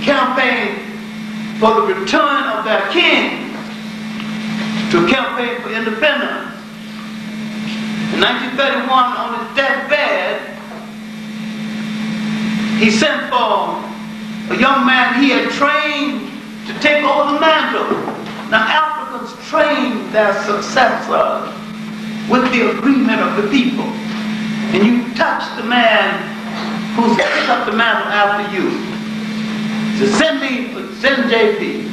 campaigned for the return of their king, to campaign for independence. In 1931, on his deathbed, he sent for a young man he had trained to take over the mantle. Now, Africans train their successors with the agreement of the people. And you touch the man who's picked up the mantle after you. So send JP.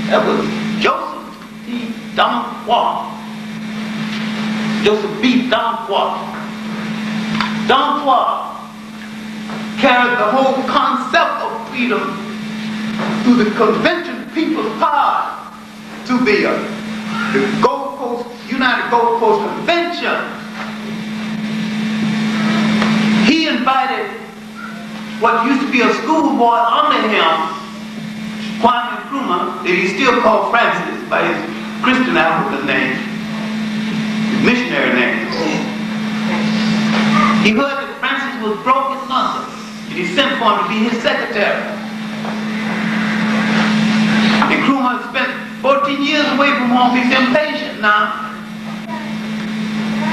That was Joseph B. Clarke. Joseph B. Clarke. Clarke carried the whole concept of freedom through the convention people's power to the Gold Coast, United Gold Coast Convention. He invited what used to be a schoolboy under him, Kwame Nkrumah, that he still called Francis by his Christian African name, his missionary name. He heard that Francis was broke in London, and he sent for him to be his secretary. Nkrumah spent 14 years away from home. He's impatient now.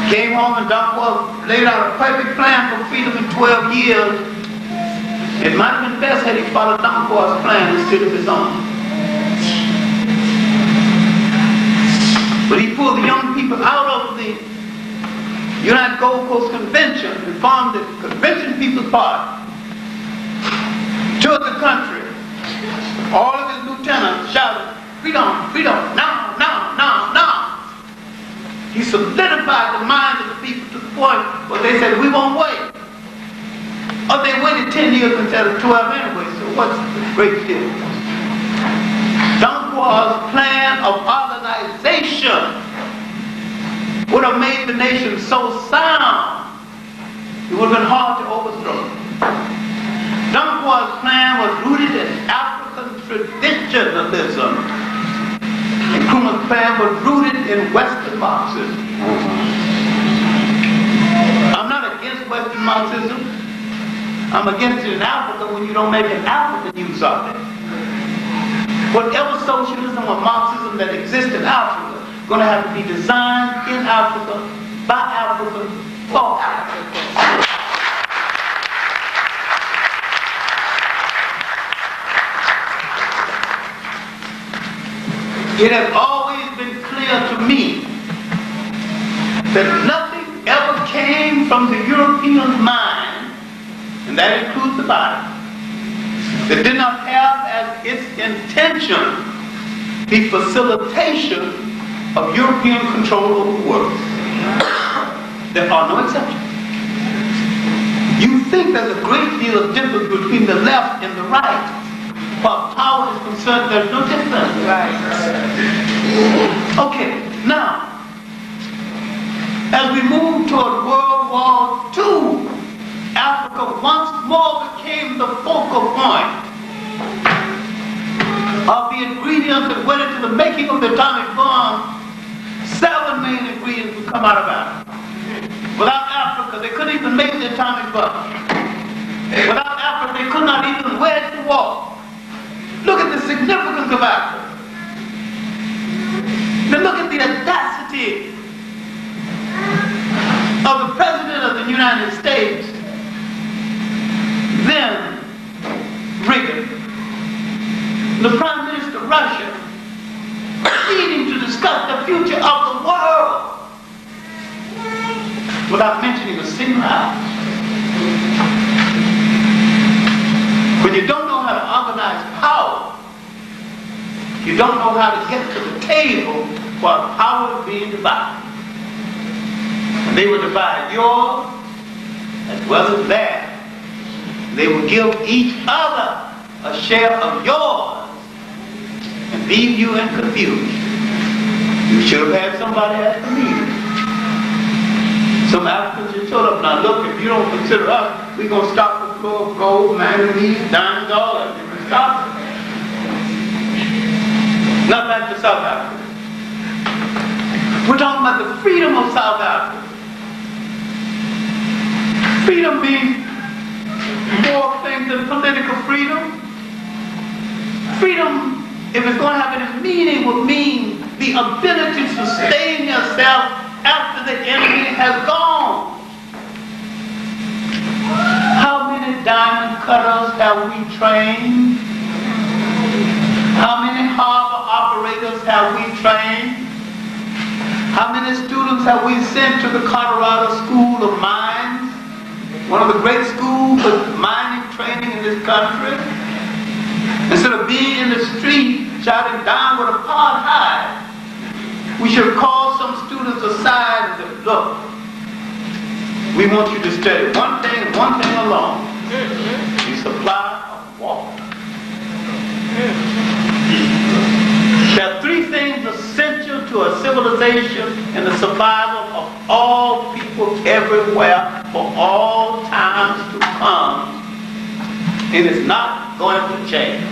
Came home and Clarke laid out a perfect plan for freedom in 12 years. It might have been best had he followed Clarke's plan instead of his own. But he pulled the young people out of the United Gold Coast Convention and formed the Convention People's Party. Toured the country. All of his lieutenants shouted, "Freedom, freedom, now, now, now, now." He solidified the minds of the people to the point where they said, "We won't wait." Or they waited 10 years instead of 12 anyway, so what's the great deal? Clarke's plan of organization would have made the nation so sound, it would have been hard to overthrow. Clarke's plan was rooted in African traditionalism. And Nkrumah's plan was rooted in Western Marxism. I'm not against Western Marxism. I'm against it in Africa when you don't make an African use of it. Whatever socialism or Marxism that exists in Africa is going to have to be designed in Africa, by Africa, for Africa. It has always been clear to me that nothing ever came from the European's mind, and that includes the Bible, that did not have as its intention the facilitation of European control over the world. There are no exceptions. You think there's a great deal of difference between the left and the right. While power is concerned, there's no difference. Right. Okay, now, as we move toward World War II, Africa once more became the focal point of the ingredients that went into the making of the atomic bomb. 7 main ingredients would come out of Africa. Without Africa, they couldn't even make the atomic bomb. Without Africa, they could not even wage the war. Look at the significance of Africa. Then look at the audacity of the President of the United States, then Reagan, the Prime Minister of Russia, meeting to discuss the future of the world without mentioning a single house. When you don't know how to organize power, you don't know how to get to the table while power is being divided. And they will divide yours as well as theirs. They will give each other a share of yours and leave you in confusion. You should have had somebody at the meeting. Some Africans just told up, now look, if you don't consider us, we're going to stop the flow of gold, manganese, diamonds, all that. We're going to stop it. Not back to South Africa. We're talking about the freedom of South Africa. Freedom means more things than political freedom. freedom, if it's going to have any meaning, would mean the ability to sustain yourself after the enemy has gone. How many diamond cutters have we trained? How many harbor operators have we trained? How many students have we sent to the Colorado School of Mines? One of the great schools of mining training in this country. Instead of being in the street shouting down with apartheid, we should call some students aside and say, look, we want you to study one thing alone. The supply of water. There are three things essential to a civilization and the survival of all people everywhere for all times to come. And it's not going to change.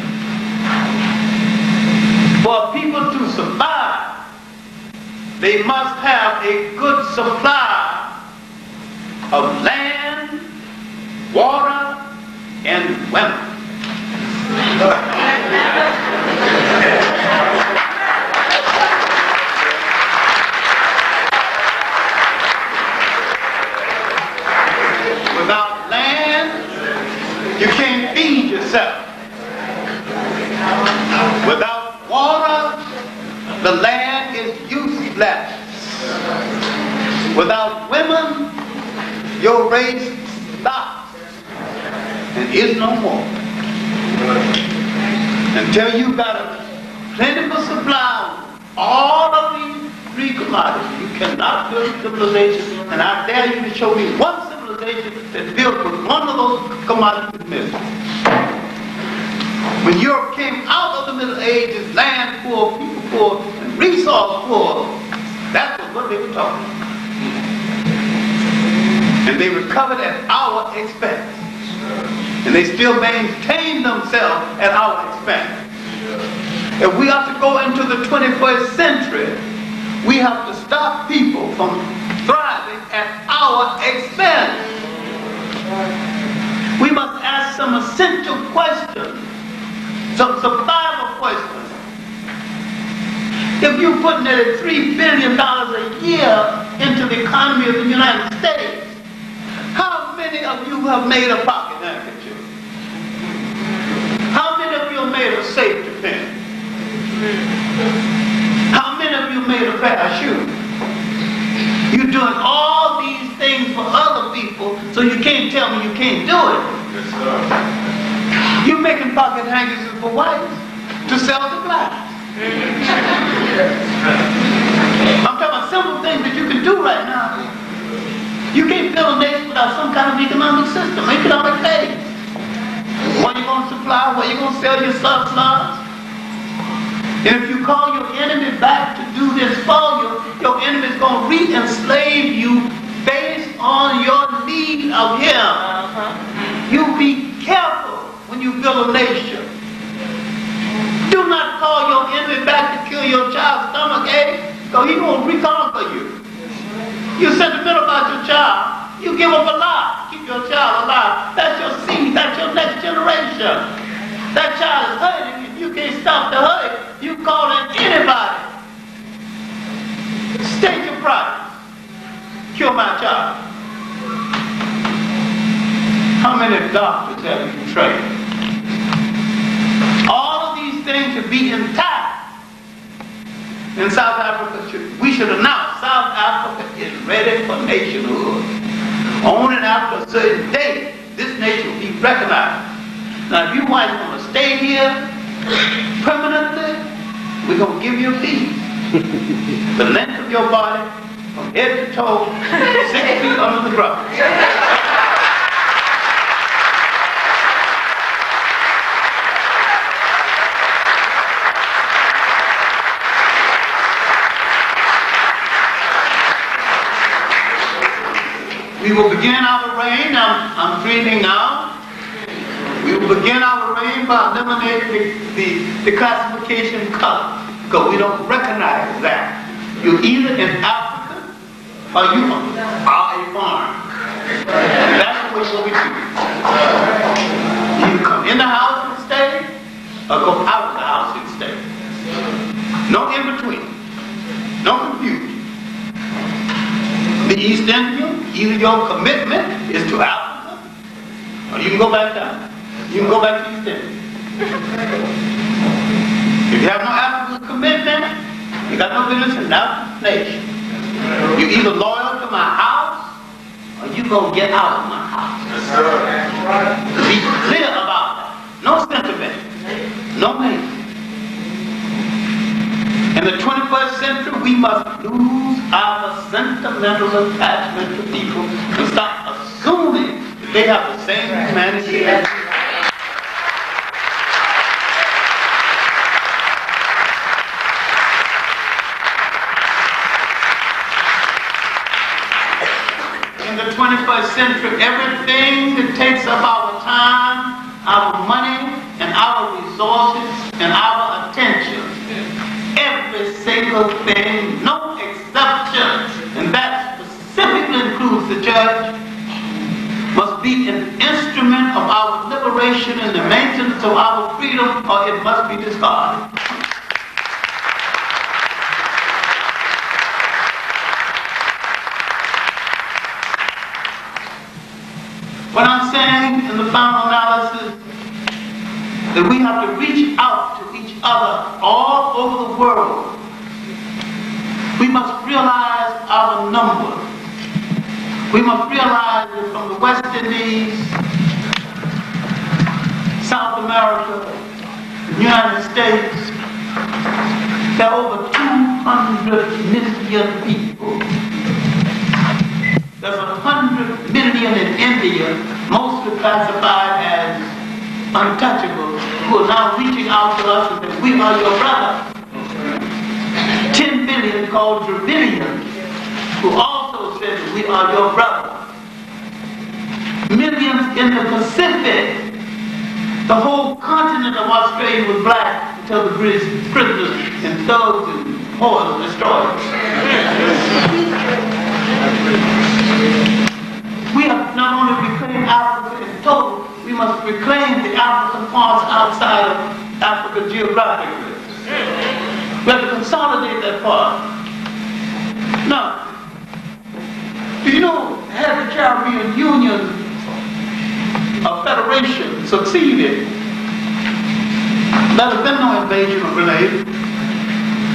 For people to survive, they must have a good supply of land, water, and women. Without land, you can't feed yourself. Without water, the land is useless. Without women, your race stops and is no more. Until you've got a plentiful supply of all of these three commodities, you cannot build civilization. And I dare you to show me one civilization that's built with one of those commodities missing. When Europe came out of the Middle Ages, land poor, people poor, and resource poor, that was what they were talking about. And they recovered at our expense. And they still maintain themselves at our expense. If we are to go into the 21st century, we have to stop people from thriving at our expense. We must ask some essential questions, some survival questions. If you're putting nearly $3 billion a year into the economy of the United States, how many of you have made a pocket handkerchief? How many of you have made a safety pin? How many of you made a pair of shoes? You're doing all these things for other people, so you can't tell me you can't do it. Yes, sir. You're making pocket handkerchiefs for whites to sell to blacks. I'm talking about simple things that you can do right now. You can't build a nation without some kind of economic system, economic base. Where you going to supply, where you going to sell your surplus. And if you call your enemy back to do this for you, your enemy is going to re-enslave you based on your need of him. You be careful when you build a nation. Do not call your enemy back to kill your child's stomach ache, so he won't reconquer you. You're sentimental about your child. You give up a lot. Keep your child alive. That's your seed. That's your next generation. That child is hurting. If you can't stop the hurt, you call in anybody. State your price. Kill my child. How many doctors have you trained? All of these things should be intact. In South Africa, we should announce South Africa is ready for nationhood. On and after a certain date, this nation will be recognized. Now, if you whites want to stay here permanently, we're going to give you a piece. The length of your body, from head to toe, 6 feet under the ground. We will begin our reign. I'm breathing now. We will begin our reign by eliminating the classification color, because we don't recognize that. You're either an African or you are a foreign. That's the way what we do. You come in the house and stay, or go out of the house. mistake. No in between. No confusion. The East Indian, either your commitment is to Africa, or you can go back down. You can go back to East India. If you have no African commitment, you got no business in an African nation. You're either loyal to my house, or you gonna get out of my house. Be clear about that. No sentiment. No meaning. In the 21st century, we must lose our sentimental attachment to people and stop assuming that they have the same humanity as we. In the 21st century, everything that takes up our time, our money, and our resources, and our attention, every single thing, no exception, and that specifically includes the church, must be an instrument of our liberation and the maintenance of our freedom, or it must be discarded. What I'm saying in the final analysis, that we have to reach out to each other all over the world. We must realize our number. We must realize that from the West Indies, South America, the United States, there are over 200 million people. There's 100 million in India, mostly classified as untouchable, who are now reaching out to us and saying, we are your brother. 10 billion called Dravidians, who also said that we are your brother. Millions in the Pacific. The whole continent of Australia was black until the British prisoners and thugs and whores destroyed it. We have not only reclaimed Africa in total, we must reclaim the African parts outside of Africa geographically. We have to consolidate that part. Now, do you know, had the Caribbean Union, a federation, succeeded, there has been no invasion of Grenada,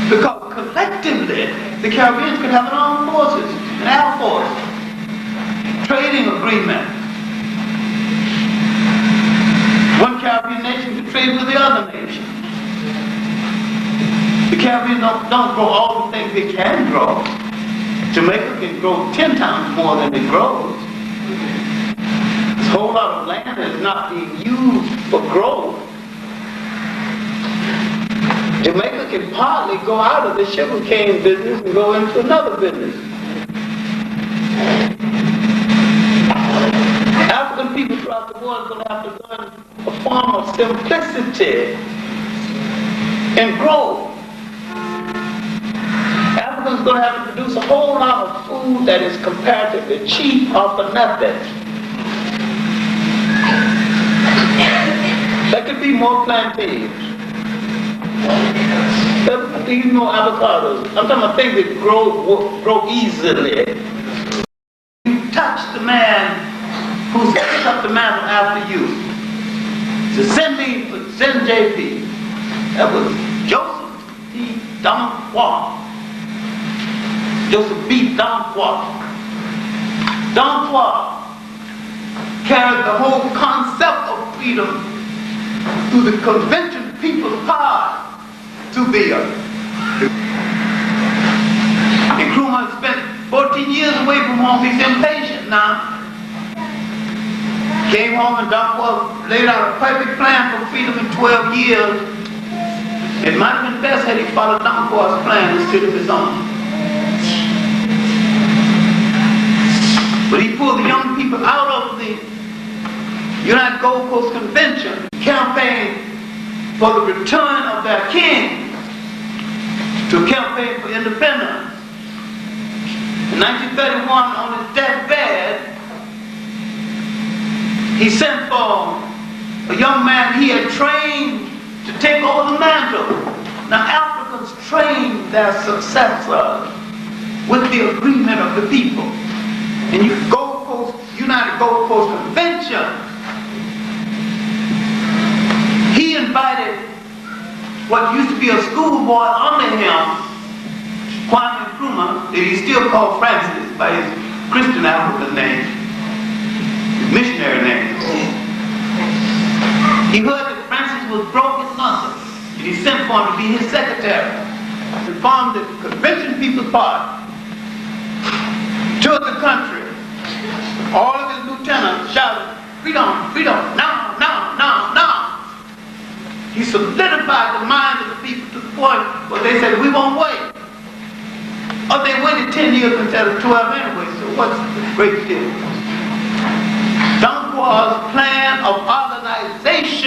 because collectively, the Caribbeans could have their own forces, an air force, trading agreement. One Caribbean nation could trade with the other nation. The Caribbean don't grow all the things they can grow. Jamaica can grow 10 times more than it grows. This whole lot of land is not being used for growth. Jamaica can partly go out of the sugarcane business and go into another business. African people throughout the world are going to have to learn a form of simplicity and growth. Africans are going to have to produce a whole lot of food that is comparatively cheap or for nothing. There could be more plantains. There could be more avocados. I'm talking about things that grow easily. You touch the man who's picked up the mantle after you. So send JP. That was Joseph P. John Clarke. Joseph B. John Clarke. John Clarke carried the whole concept of freedom through the Convention of People's Power to the earth. And Nkrumah spent 14 years away from home. He's impatient now. Came home and John Clarke laid out a perfect plan for freedom in 12 years. It might have been best had he followed John Clarke's plan instead of his own. But he pulled the young people out of the United Gold Coast Convention, campaigned for the return of their king, to campaign for independence. In 1931, on his deathbed, he sent for a young man he had trained to take over the mantle. Now Africans trained their successors with the agreement of the people. And United Gold Coast Convention, he invited what used to be a schoolboy under him, Kwame Nkrumah, that he still called Francis by his Christian African name, his missionary name. He heard that Francis was broke in London, and he sent for him to be his secretary, and formed the Convention People's Party. Toured the country. All of his lieutenants shouted, freedom, freedom, now, now, now, now. He solidified the minds of the people to the point where they said, we won't wait. Or they waited 10 years instead of 12 anyway, so what's the great deal? John Clarke's plan of